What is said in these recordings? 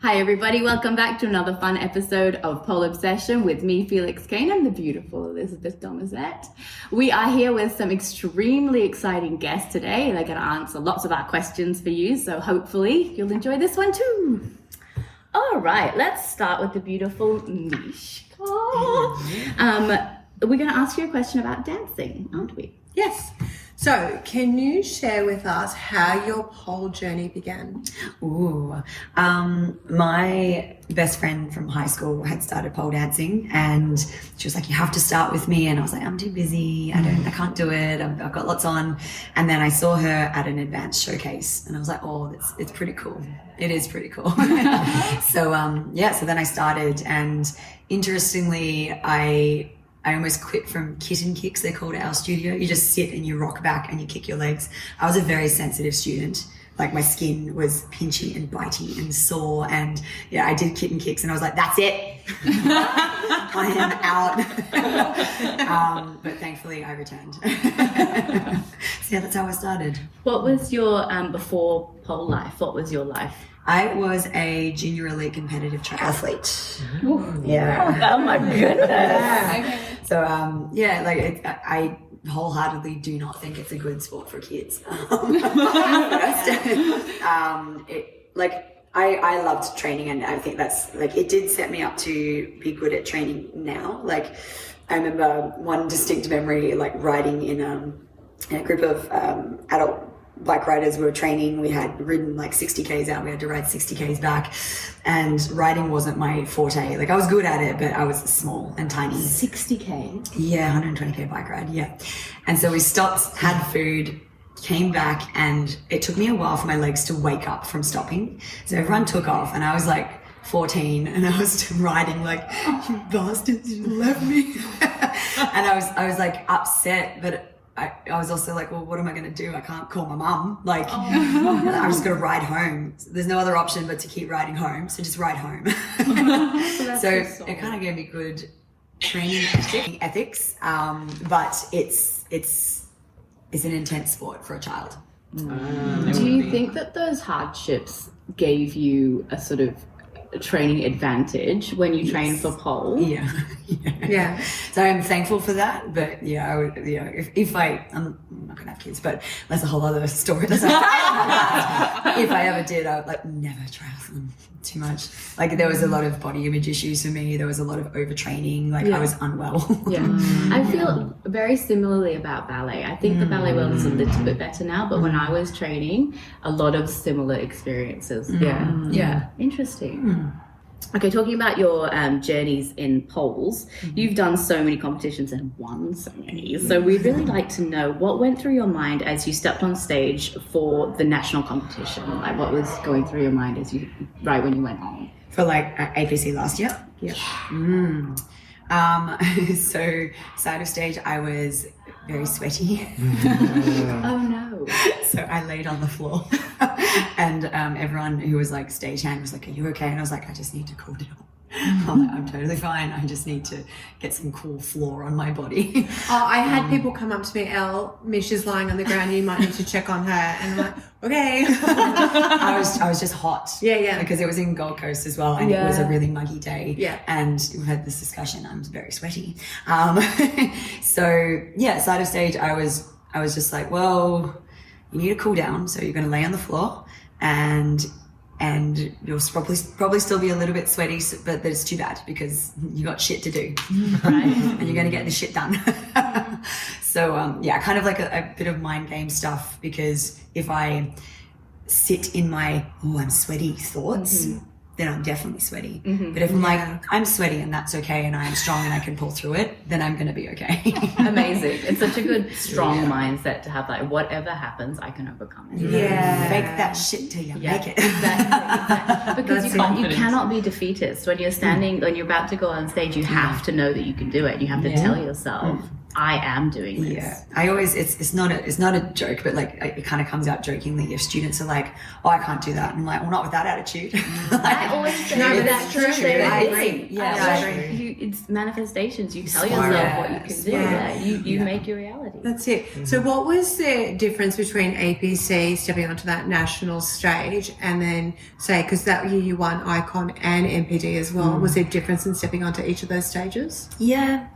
Hi everybody, welcome back to another fun episode of Pole Obsession with me, Felix Kane, and the beautiful Elizabeth Domazet. We are here with some extremely exciting guests today. They're going to answer lots of our questions for you, so hopefully you'll enjoy this one too. All right, let's start with the beautiful Mischka. We're going to ask you a question about dancing, aren't we? Yes. So, can you share with us how your pole journey began? My best friend from high school had started pole dancing, and she was like, "You have to start with me." And I was like, "I'm too busy. I can't do it. I've got lots on." And then I saw her at an advanced showcase, and I was like, "Oh, it's pretty cool. It is pretty cool." So then I started, and interestingly, I almost quit from kitten kicks, they're called at our studio. You just sit and you rock back and you kick your legs. I was a very sensitive student. Like my skin was pinchy and bitey and sore, and yeah, I did kitten kicks and I was like, that's it. I am out. But thankfully I returned. So yeah, that's how I started. What was your, before pole life, what was your life? I was a junior elite competitive triathlete. Yeah. Oh my goodness. Yeah. So I wholeheartedly do not think it's a good sport for kids. I loved training, and I think that's it did set me up to be good at training now. Like I remember one distinct memory, riding in a group of adult bike riders. We were training, we had ridden 60 Ks out, we had to ride 60 Ks back, and riding wasn't my forte. I was good at it, but I was small and tiny. 60K? Yeah, 120K bike ride, yeah. And so we stopped, had food, came back, and it took me a while for my legs to wake up from stopping. So everyone took off, and I was 14, and I was riding "You bastards, you left me." And I was upset, but I was also well, what am I going to do? I can't call my mum. I'm just going to ride home. There's no other option but to keep riding home. So just ride home. So it kind of gave me good training ethics. But it's an intense sport for a child. Do you think that those hardships gave you a sort of training advantage when you train for pole? Yeah. So I'm thankful for that, but I would, if I'm not gonna have kids, but that's a whole other story. If I ever did, I would never triathlon too much. There was a lot of body image issues for me. There was a lot of overtraining. I was unwell. I feel very similarly about ballet. I think the ballet world is a little bit better now, but when I was training, a lot of similar experiences. Interesting. Okay, talking about your journeys in poles, you've done so many competitions and won so many. So we'd really like to know what went through your mind as you stepped on stage for the national competition. What was going through your mind right when you went home? For APC last year? Yeah. So side of stage, I was very sweaty. Oh no. So I laid on the floor and everyone who was stagehand was "Are you okay?" And I was "I just need to cool down." I'm totally fine. I just need to get some cool floor on my body. I had people come up to me, Mish is lying on the ground, you might need to check on her. And I'm okay. I was just hot. Yeah. Because it was in Gold Coast as well, and it was a really muggy day. Yeah. And we had this discussion. I'm very sweaty. So side of stage, I was just well, you need to cool down. So you're going to lay on the floor, and you'll probably still be a little bit sweaty, but it's too bad because you got shit to do, right? And you're going to get the shit done. So kind of a bit of mind game stuff, because if I sit in my I'm sweaty thoughts, then I'm definitely sweaty. But if I'm sweaty and that's okay, and I'm strong and I can pull through it, then I'm going to be okay. Amazing. It's such a good, strong mindset to have, whatever happens, I can overcome it. Fake that shit till you make it. Exactly. Because you cannot be defeatist. When you're standing, when you're about to go on stage, you have to know that you can do it. You have to tell yourself. I am doing this. Yeah, I always it's not a joke, but like it kind of comes out jokingly if students are like, "Oh, I can't do that," and I'm like, "Well, not with that attitude." I always say but that's that's true. I It agree. isn't. Yeah, I agree. It's manifestations. You tell Smart. yourself what you can do. Yeah. You make your reality. That's it. So what was the difference between APC stepping onto that national stage and then say, because that year you won Icon and MPD as well, was there a difference in stepping onto each of those stages? Yeah.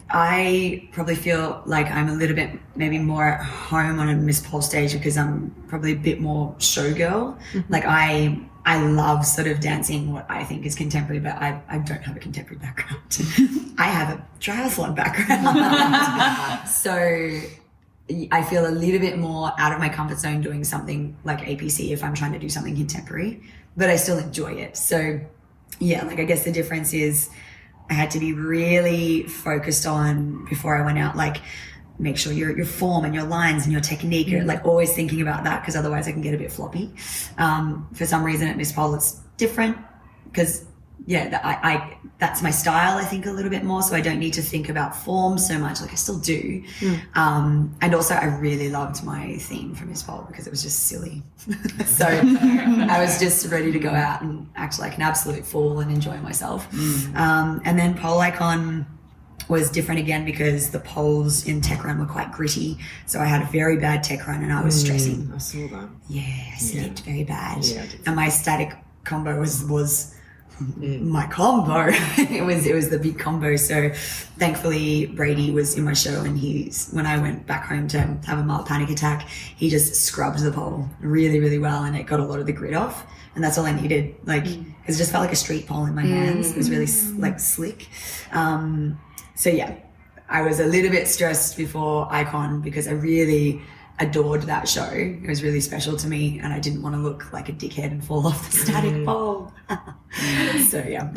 I probably feel like I'm a little bit maybe more at home on a Miss Pole stage because I'm probably a bit more showgirl. Like I love sort of dancing what I think is contemporary, but I don't have a contemporary background. I have a triathlon background. So I feel a little bit more out of my comfort zone doing something like APC if I'm trying to do something contemporary, but I still enjoy it. So yeah, like I guess the difference is I had to be really focused on before I went out, like make sure your form and your lines and your technique are like always thinking about that because otherwise I can get a bit floppy. For some reason at Miss Pole it's different because that's my style, I think, a little bit more, so I don't need to think about form so much, like I still do. And also I really loved my theme for Miss Pole because it was just silly. So I was just ready to go out and act like an absolute fool and enjoy myself. And then Pole Icon was different again because the poles in tech run were quite gritty, so I had a very bad tech run and I was stressing. I saw that. Yeah, I slipped very bad. Yeah, and my static combo was my combo. it was the big combo. So thankfully Brady was in my show, and when I went back home to have a mild panic attack, he just scrubbed the pole really, really well, and it got a lot of the grit off, and that's all I needed. Like it just felt like a street pole in my hands. It was really like slick. So yeah, I was a little bit stressed before Icon because I really adored that show. It was really special to me, and I didn't want to look like a dickhead and fall off the static pole. So yeah.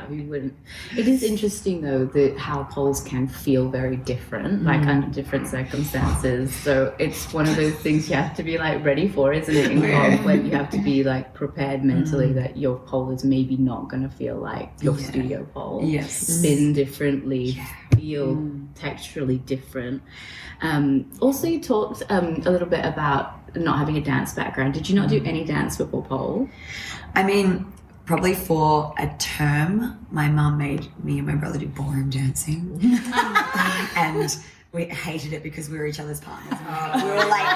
We wouldn't. It is interesting though that how poles can feel very different, like under different circumstances. So it's one of those things you have to be like ready for, isn't it? In comp, like you have to be like prepared mentally that your pole is maybe not going to feel like your studio pole. Yes. Spin differently, feel texturally different. Also, you talked a little bit about not having a dance background. Did you not do any dance before pole? I mean, probably for a term, my mum made me and my brother do ballroom dancing. And we hated it because we were each other's partners. We were like,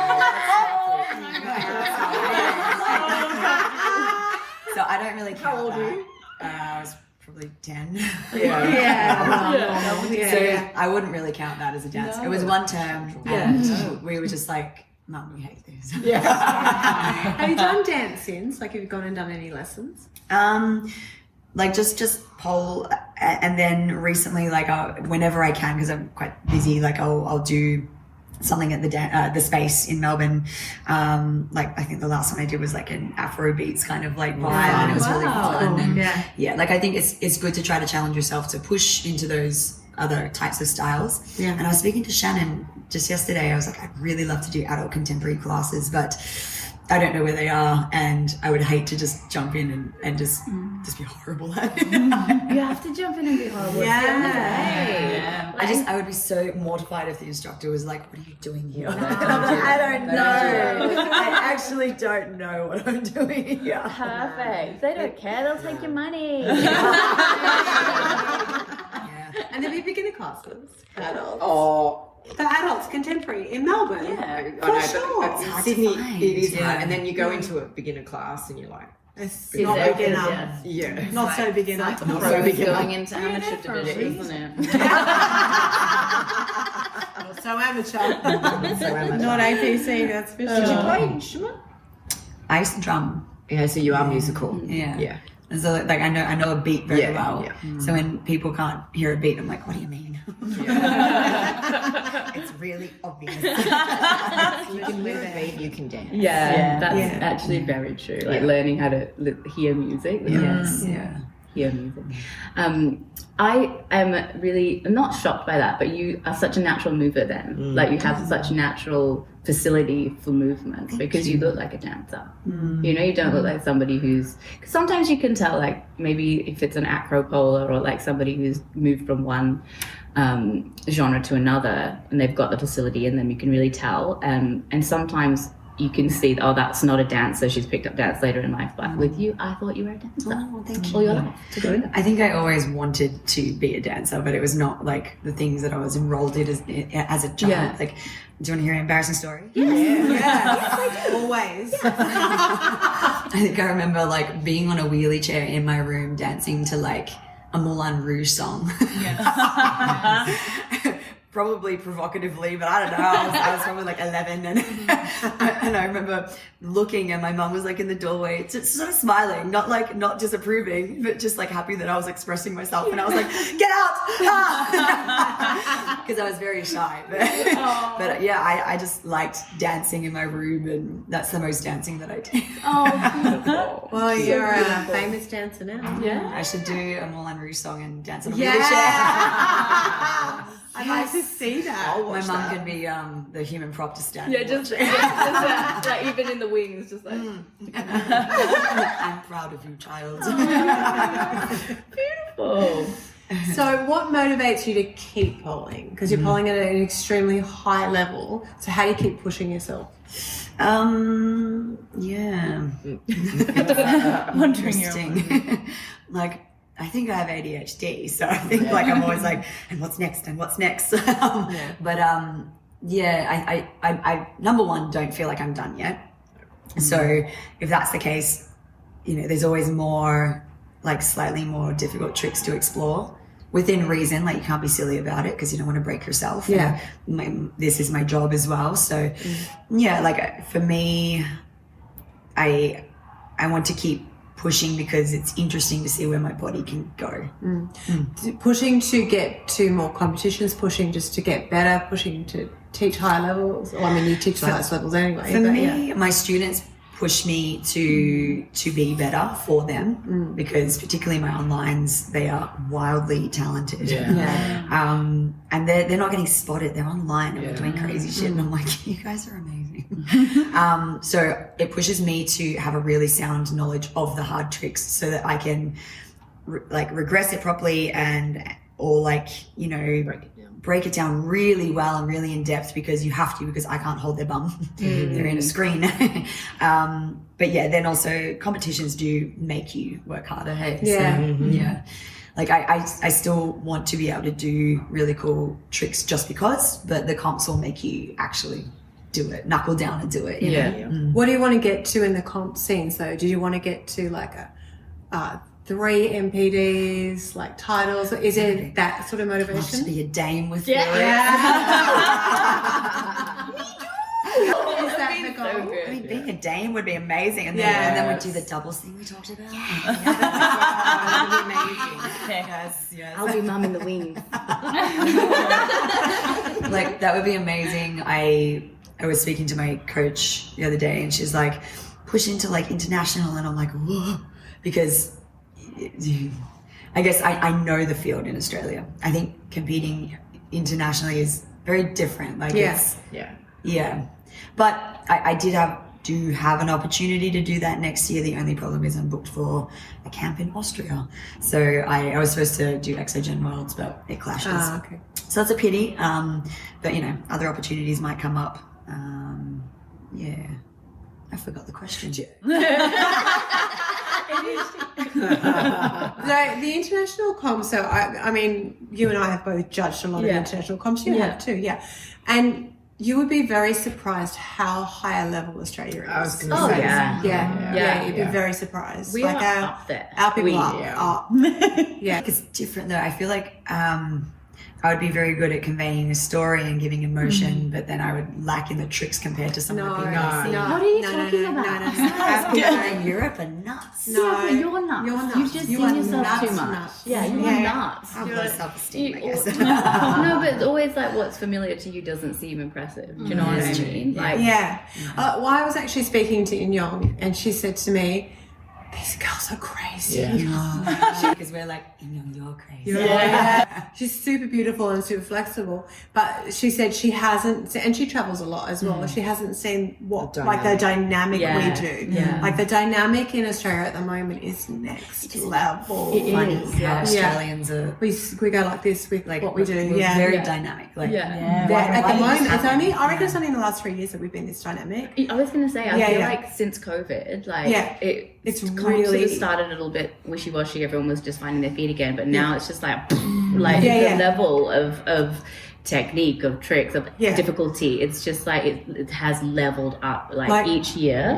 so I don't really count. How old were you? I was probably 10. So I wouldn't really count that as a dance. It was one term, and we were just like, Mum, we hate this. Have you done dance since? Like, have you gone and done any lessons? Like just pole, and then recently, like whenever I can, because I'm quite busy, like I'll do something at the Space in Melbourne. Like I think the last one I did was like an Afro beats kind of like vibe, and it was really fun. And like I think it's good to try to challenge yourself to push into those other types of styles. And I was speaking to Shannon just yesterday. I was like, I'd really love to do adult contemporary classes, but I don't know where they are, and I would hate to just jump in and just be horrible at it. You have to jump in and be horrible. I would be so mortified if the instructor was like, "What are you doing here?" I don't know. I actually don't know what I'm doing here. Perfect. They don't care. They'll take your money. And there'll be beginner classes for adults. Oh. For adults, contemporary in Melbourne. I For know, sure. but hard Sydney, to find. it is hard. And then you go into a beginner class and you're like, It's Is not it? beginner. yeah. Not so beginner. Not so beginner. Going into amateur division, isn't it? Not so amateur. Not APC, that's for sure. Did you play an instrument? I used to drum. Yeah, so you are musical. Yeah. So like I know a beat very well. Yeah. So when people can't hear a beat, I'm like, what do you mean? It's really obvious. You can move a beat, you can dance. That's actually very true. Like learning how to hear music. Yes. Yeah. hear music. I am really not shocked by that, but you are such a natural mover then. Like you have such natural facility for movement because you look like a dancer. You know, you don't look like somebody who's, cause sometimes you can tell like maybe if it's an acropolar or like somebody who's moved from one genre to another and they've got the facility in them, you can really tell. And sometimes you can see, oh, that's not a dancer. She's picked up dance later in life. But with you, I thought you were a dancer. Oh, thank you. All your life. I think I always wanted to be a dancer, but it was not like the things that I was enrolled in as a child. Yeah. Like, do you want to hear an embarrassing story? Yes, always. I think I remember like being on a wheelie chair in my room dancing to like a Moulin Rouge song. Probably provocatively, but I don't know. I was probably like 11, and I remember looking, and my mum was like in the doorway, just sort of smiling, not disapproving, but just like happy that I was expressing myself. And I was like, "Get out!" Because I was very shy. But yeah, I just liked dancing in my room, and that's the most dancing that I did. Oh, beautiful. Well, you're a famous dancer now. Yeah. I should do a Moulin Rouge song and dance on a wheelie Yeah. chair. I'd like to see that. My mum can be the human prop to stand. Yeah, and just watch. like even in the wings, just like I'm proud of you, child. beautiful. So what motivates you to keep polling? Because you're polling at an extremely high level. So how do you keep pushing yourself? Yeah. Wondering your Interesting. Like, I think I have ADHD, so I think like I'm always like, and what's next? But yeah, I number one, don't feel like I'm done yet. So if that's the case, you know, there's always more, like slightly more difficult tricks to explore within reason. Like you can't be silly about it because you don't want to break yourself. Yeah. This is my job as well. So yeah, like for me, I want to keep pushing because it's interesting to see where my body can go. Pushing to get to more competitions, pushing just to get better, pushing to teach high levels. Well, I mean, you teach those levels anyway. For but me, my students push me to be better for them because particularly my onlines, they are wildly talented. And they're not getting spotted. They're online and we're doing crazy shit. And I'm like, you guys are amazing. So it pushes me to have a really sound knowledge of the hard tricks so that I can regress it properly or like, you know, break it down really well and really in depth because you have to, because I can't hold their bum. They're in a screen. But yeah, then also competitions do make you work harder. Hey? Yeah. Like I still want to be able to do really cool tricks just because, but the comps will make you actually do it, knuckle down and do it. You know? What do you want to get to in the comp scenes though? Do you want to get to like a 3 MPDs, like titles? Is it that sort of I'll motivation? just be a dame with Is that the goal? So I good. mean, being a dame would be amazing, and then we'd do the doubles thing we talked about. That would be amazing. Yes. I'll be mum in the wings. Like that would be amazing. I was speaking to my coach the other day, and she's like, push into like international, and I'm like, whoa, because I guess I know the field in Australia. I think competing internationally is very different. Like yeah. But I do have an opportunity to do that next year. The only problem is I'm booked for a camp in Austria. So I was supposed to do Exogen Worlds, but it clashes. Okay. So that's a pity. But you know, other opportunities might come up. Yeah. I forgot the question. The international comps, so I mean, you and I have both judged a lot of international comps. You have too, and you would be very surprised how high a level Australia is. I was going to Oh, say yeah. You'd be very surprised. We like are up there. Our people are up. Yeah. It's different though. I feel like I would be very good at conveying a story and giving emotion, but then I would lack in the tricks compared to some of the people I see. What are you talking about? Our people in Europe are nuts. No, Yeah, but you're nuts. You're nuts. You just You see are yourself nuts, too much. nuts. Yeah, you are nuts. I have low self-esteem, I guess. No, but it's always like what's familiar to you doesn't seem impressive. Do you know what I mean? Like, Well, I was actually speaking to In Yong, and she said to me, these girls are crazy. Because we're like, you're crazy. Yeah. She's super beautiful and super flexible. But she said she hasn't, and she travels a lot as well. She hasn't seen what, like the dynamic we do. Yeah. Like the dynamic in Australia at the moment is next level. It Funny is. how Australians are We go like this with like what we do. we're very dynamic. Like At the moment, it's only, I reckon it's only in the last 3 years that we've been this dynamic. I was going to say, I feel like since COVID, like it's really sort of started a little bit wishy-washy. Everyone was just finding their feet again, but now it's just like the level of technique, of tricks, of difficulty. It's just like it has leveled up like each year.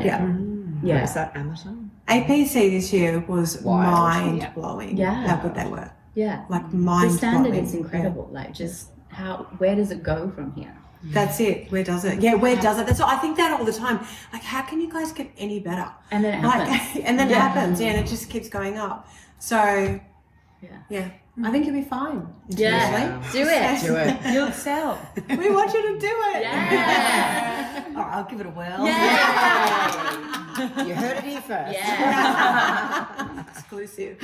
Is that amateur? APC this year was mind blowing. Yeah. How good they were. Yeah, Like mind the standard blowing. is incredible. Like just where does it go from here? That's it. Where does it? Yeah, where does it? That's what I think that all the time. Like, how can you guys get any better? And then it happens. And then it happens. Yeah, and it just keeps going up. So, I think you'll be fine. Yeah, do it. Do it. You'll excel. We want you to do it. Yeah. All right, I'll give it a whirl. Yeah. You heard it here first. Yeah. Exclusive.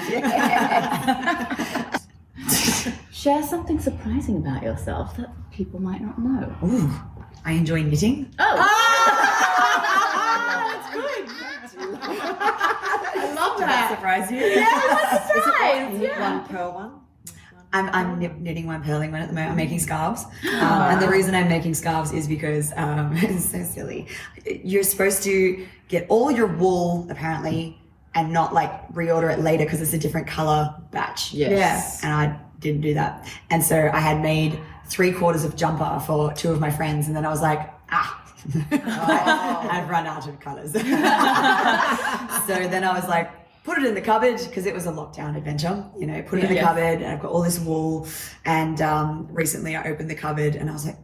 Share something surprising about yourself that people might not know. Ooh, I enjoy knitting. Oh, That's good. I love that. Surprise you? One pearl one. I'm knitting one, purling one at the moment. I'm making scarves. And the reason I'm making scarves is because it's so silly. You're supposed to get all your wool, apparently, and not like reorder it later because it's a different color batch. Yes. And I didn't do that. And so I had made 3/4 of jumper for 2 of my friends. And then I was like, I've run out of colors. So then I was like, put it in the cupboard because it was a lockdown adventure, put it in the cupboard, and I've got all this wool. And recently I opened the cupboard and I was like,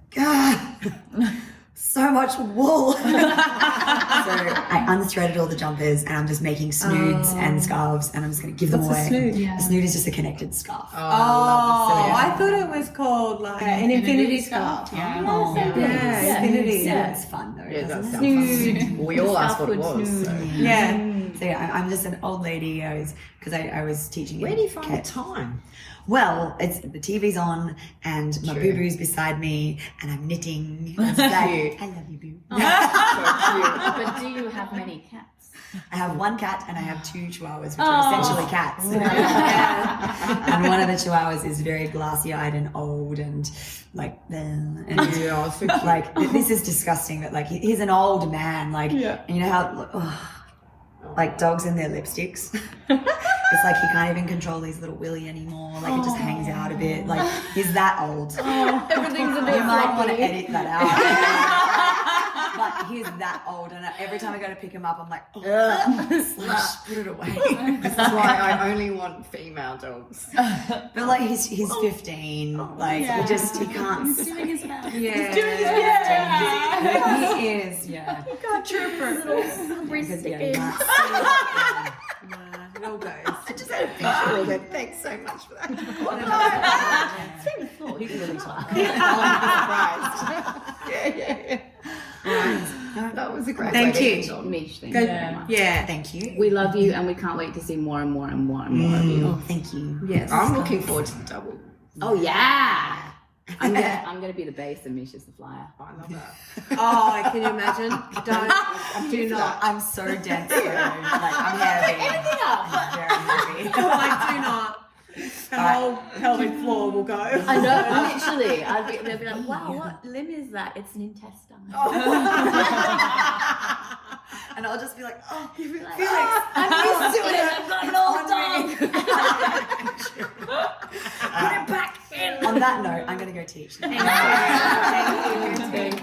so much wool. So I unthreaded all the jumpers and I'm just making snoods and scarves and I'm just going to give them away. What's a snood? A snood is just a connected scarf. I thought it was called like an infinity scarf. Infinity. Yeah, it's fun though. Yeah, that doesn't it? sounds fun. We all asked what it was. So. So I'm just an old lady. Because I was teaching. Where do you find the time? Well, it's the TV's on and my boo-boo's beside me and I'm knitting. It's like, I love you, boo. But do you have many cats? I have 1 cat and I have 2 chihuahuas, which are essentially cats. And one of the chihuahuas is very glassy-eyed and old and like, and like this is disgusting. But like he's an old man, like, and you know how like dogs and their lipsticks. It's like he can't even control his little willy anymore. Like it just hangs out a bit. Like he's that old. Everything's a bit You might want to floppy. edit that out. But he's that old, and every time I go to pick him up, I'm like, slash, put it away. This is why I only want female dogs. But like he's 15. Like he can't. He's doing his best. He is. Yeah. Little Because, sticking. It all goes. I just had a picture of it. Thanks so much for that. He's really tough. That was a great Thank way to you. end on. Mish, thank you very much. Yeah. Thank you. We love you and we can't wait to see more and more and more and more of you. Oh, thank you. Yes. I'm looking forward to the double. Oh yeah! I'm gonna be the bass and Mish is the flyer. I love that. Oh, can you imagine? Do not. I'm so dense. Though. Like I'm heavy. I'm very heavy. Do not. The whole pelvic floor will go. I know, literally. They'll be like, wow, what limb is that? It's an intestine. And I'll just be like, oh, Felix, I'm used to it. I've got an old dog. put it back in. On that note, I'm going to go teach. Thank you.